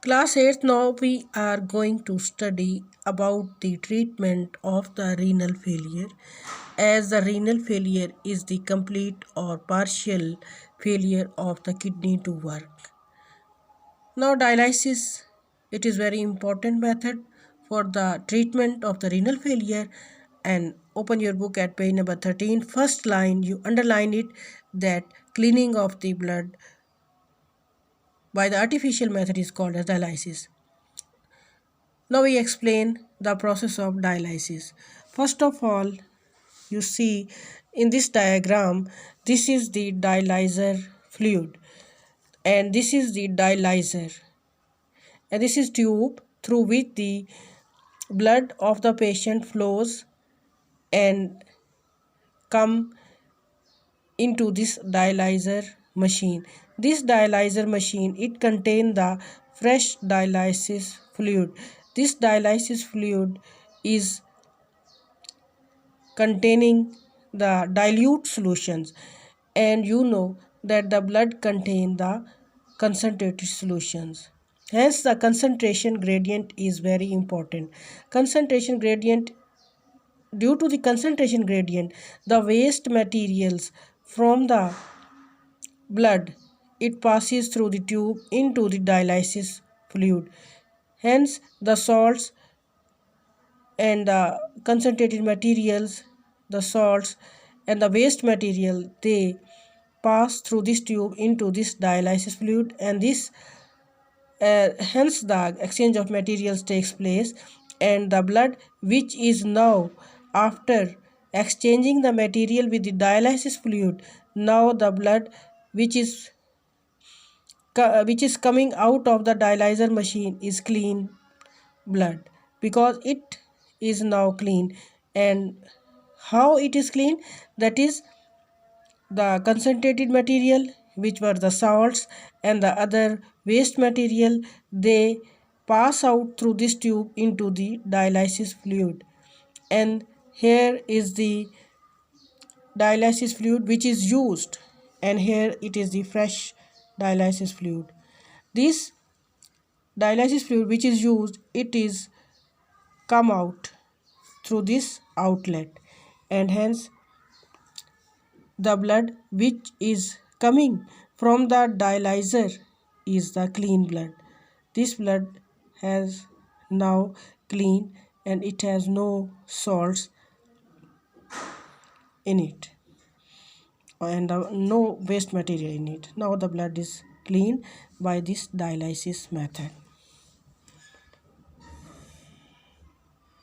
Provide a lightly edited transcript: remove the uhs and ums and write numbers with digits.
Class 8, now we are going to study about the treatment of the renal failure, as the renal failure is the complete or partial failure of the kidney to work. Now dialysis, it is very important method for the treatment of the renal failure. And open your book at page number 13. First line, you underline it, that cleaning of the blood by the artificial method is called as dialysis. Now we explain the process of dialysis. First of all, you see in this diagram, this is the dialyzer fluid and this is the dialyzer, and this is tube through which the blood of the patient flows and come into this dialyzer machine. This dialyzer machine, it contains the fresh dialysis fluid. This dialysis fluid is containing the dilute solutions, and you know that the blood contains the concentrated solutions. Hence the concentration gradient is very important. Concentration gradient, due to the concentration gradient, the waste materials from the blood, it passes through the tube into the dialysis fluid. Hence the salts and the concentrated materials, the salts and the waste material, they pass through this tube into this dialysis fluid, and this hence the exchange of materials takes place, and the blood which is now, after exchanging the material with the dialysis fluid, now the blood which is coming out of the dialyzer machine is clean blood, because it is now clean. And how it is clean? That is, the concentrated material, which were the salts and the other waste material, they pass out through this tube into the dialysis fluid, and here is the dialysis fluid which is used, and here it is the fresh dialysis fluid. This dialysis fluid which is used, it is come out through this outlet, and hence the blood which is coming from the dialyzer is the clean blood. This blood has now clean and it has no salts in it and no waste material in it. Now the blood is clean by this dialysis method.